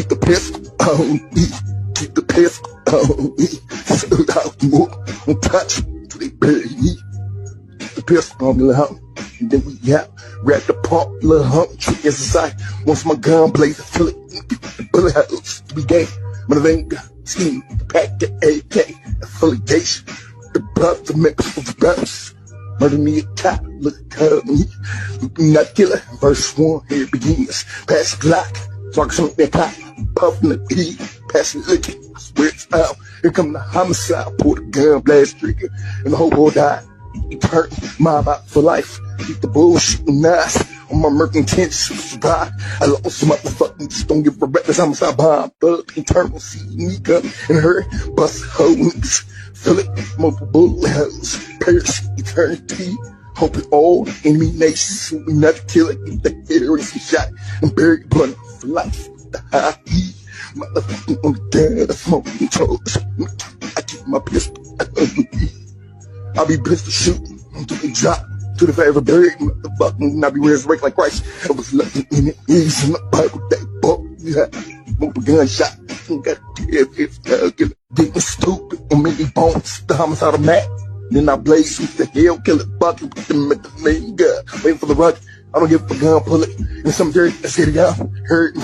Keep the pistol on me. Keep the pistol on me. So I move, untouchable till they bury me. Keep the pistol on me, little hump. And then we out, wrap the pump, little hump, trick as a sight. Once my gun blazes, fill it, the bullet holes to be game. Motherfinger, scheme, pack the AK, affiliation, the buff, the mix of the buffs. Murder me a cop, look at me, not killer. Verse 1, here it begins. Pass the Glock, so I can smoke that cop, puffin' the heat, pass the liquor, I swear it's out. Here come the homicide, pull the gun, blast trigger, and the whole world died. Eternal, mob out for life. Keep the bullshit nice. On my murk intentions to survive. I lost some motherfucking, just don't give a rap. That's homicide bomb. Thug, internal, see me come and hurt. Bust hoes. Fill it, multiple bullet holes. Pierce eternity. Hope it all enemy nations. We not kill it. Get the terrorists and shot and buried blood for life. The high heat. Motherfucking on the gun. Smoking toes. I keep my pistol. I'll be pistol shooting until they drop to the very buried motherfucking. I'll be resurrected like Christ. I was looking in the ears in the Bible that book. Yeah, multiple gunshot. Got it's getting stupid and many bones. The homicide of Matt. Then I blaze with the hell killer bucket with them at the main gun. Waiting for the rush. I don't give a gun, pull it. And some dirt, let's get it out. Heard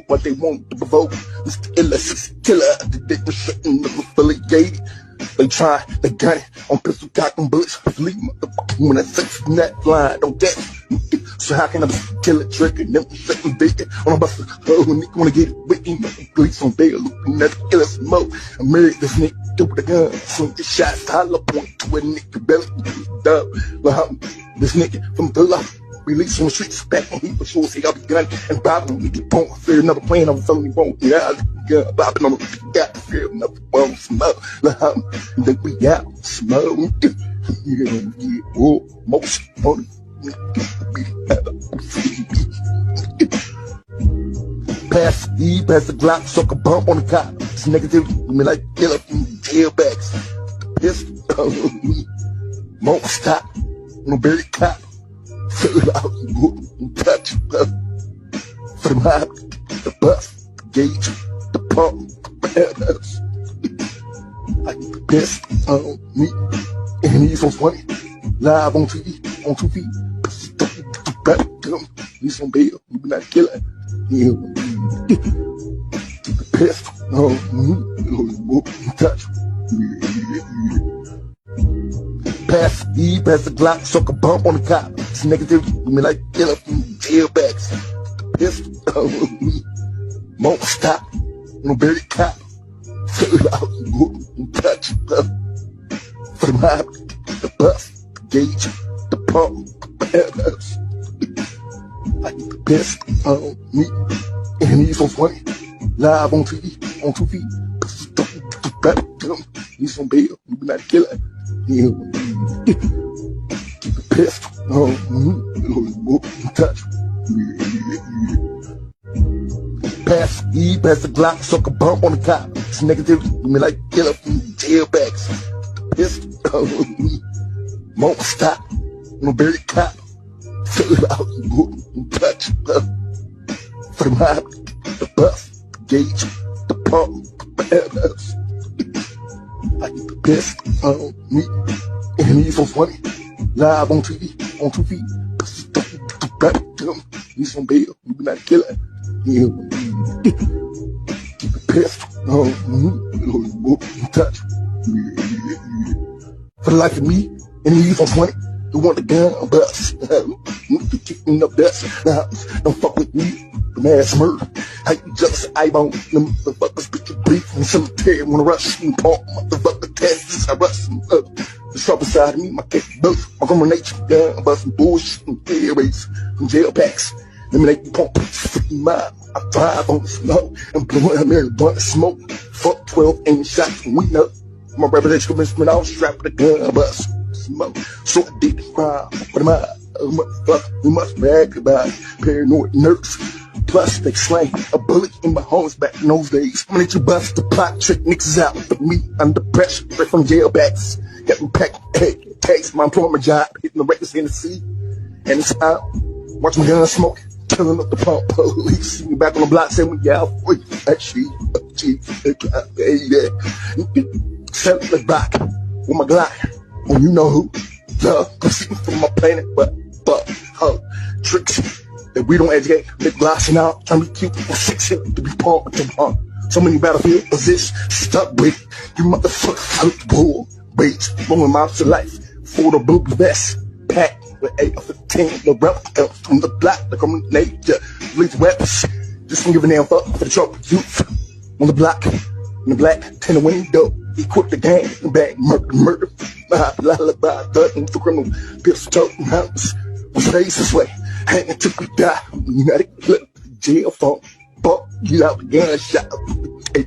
what they want to provoke. Mr. Killer, they were shutting up affiliated. They try, they got it on pistol cock and bullets. Leave motherfucking when I sex from that blind, don't get it. So how can I kill a trigger? Never second bacon on a bus. Oh, nigga wanna get it with him. Police on bail, looking at the killer smoke. I married this nigga with a gun. Swing the shots, holler point to a nigga belly. Dub, this nigga from Thuglaw. Release on the streets, back on heat for sure. See, I'll be gun and bobbing. We get punk, fear another plane. I'm felony won't. Yeah, gun bobbing on the got to fear another one. Smoke, and then we out, smoke. Yeah, oh, most money. Pass the E, pass the Glock, suck a bump on the cop. It's negativity, me like killer from jailbacks. The pistol on me, won't stop. No bury cop. Fill out, untouchable. For the mob, the bus, the gauge, the pump, the banners. Like the pistol on me, and he's so funny. Live on TV, on 2 feet. He's on bail, you be not killing. Keep the pistol on me, untouchable. Pass the E, pass the Glock, suck a bump on the cop. It's negativity, you mean like killer from jailbacks. The pistol on me, won't stop. No bury cop. Fill out, untouchable. For the mob, the bus, the gauge, the pump, the banners. Like the pistol on me, and he's so funny. Live on TV, on 2 feet. He's on bail, you be not killing. Keep the pistol on me, untouchable. Pass the E, pass the Glock, suck a bump on the cop. It's negativity, you mean like killer from jailbacks. The pistol on me, won't stop. No bury cop. Fill out, untouchable. For the mob, the bus, the gauge, the pump, the banners. Like the pistol on me, and he's so funny. Live on TV, on 2 feet. He's on bail, you be not killing. Keep the pistol on me, untouchable. For the life of me, and he's so funny. You want the gun, bust. You kicking up dust. Don't fuck with me. The mass murder. How you jealous? I won't. Them motherfuckers bitch you brief in the cemetery. Wanna rush and pump motherfucker tests. I rush them up. The trouble side of me, my cat bust. My grandma nature gun, busting bullshit and airways from jail packs. Let me make you pump 50 miles. I drive on the snow and blowing a mirror blunt of smoke. Fuck 12 aim shots and we know. My reputation commencement, I was strapped with a gun bust. Smoke, so deep crime. What am I? Motherfucker, we must brag about it. Paranoid nerves. Plus, they slang a bullet in my homes back in those days. I'm gonna let you bust the plot, trick niggas out for me under pressure. Straight from jailbacks. Got me packed, takes my employment job, hitting the records in the sea. And it's out. Watch my gun smoke. killing up the pump police. See me back on the block, saying we out for you. Actually, set the block with my Glock. And you know who? Love, proceeding from my planet, but her tricks that we don't educate. Make glossing out, trying to be cute for 6 years to be part of the pump. So many battlefield positions, stuck with you motherfuckers out the war. Wait, rolling miles to life for the blue vest, packed with AR-15, the rebel from the block, like I'm a nature, leads weapons. Just don't give a damn fuck for the trouble youth. On the block, in the black, tin window, equip the gang, and bag, murder. Lullaby, thugging for criminal, pistol toting rounds. We face this way, hang until we die. United Club, jail phone, fuck you out the gunshot. Hey,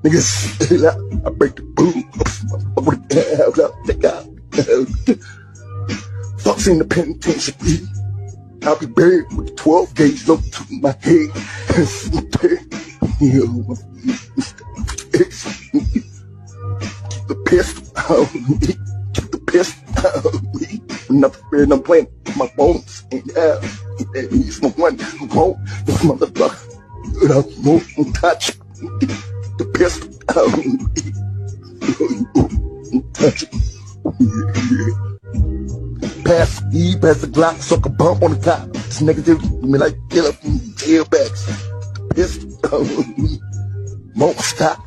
niggas, I break the boom, fucks in the penitentiary. I'll be buried with 12 gauge low to my head. Keep the pistol on me. Keep the pistol on me. Nothing better than I'm playing my bones. And he's the one who won't. This motherfucker. Won't touch the pistol on me. Touch it. Pass the Glock, suck a bump on the top. This negativity, me like killer from jailbacks. Pistol on me. Won't stop.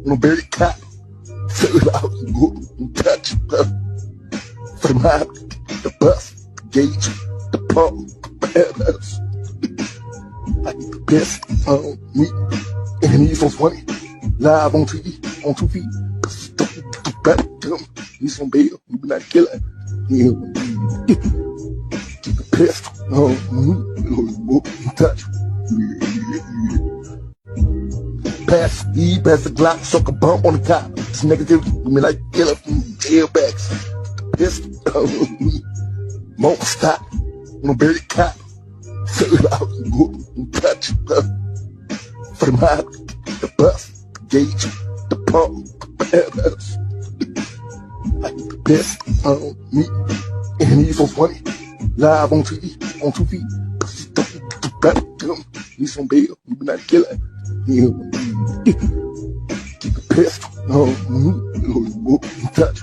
No bury cop. Touch it. From my, the bus, the gauge, the pump, I get the pistol on me. Enemies on 20. Live on TV, on 2 feet. He's on bail, you be not killing. Keep the pistol on me. Touch. Pass the Glock, suck a bump on the top. This negativity, me like killer from jailbacks. Pistol on me. Won't stop. No bury cop. Touch. From my, the bus, the gauge, the pump, I get the pistol on me. Enemies on 20. Live on TV, on 2 feet. He's on bail, you be not killing. Keep the pistol on me. Touch.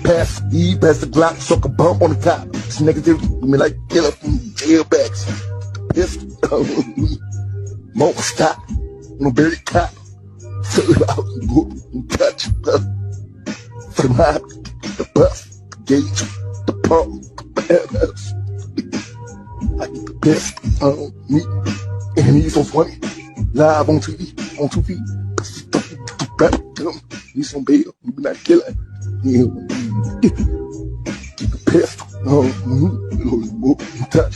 Pass the Glock, suck a bump on the top. This negativity, me like killer from jailbacks. Pistol on me. Won't stop. No bury cop. Touch. From my, the bus, the gauge, the pump, I get the pistol on me. Enemies on 20. Live on TV, on 2 feet. He's on bail, you be not killing. Keep the pistol on me. Touch.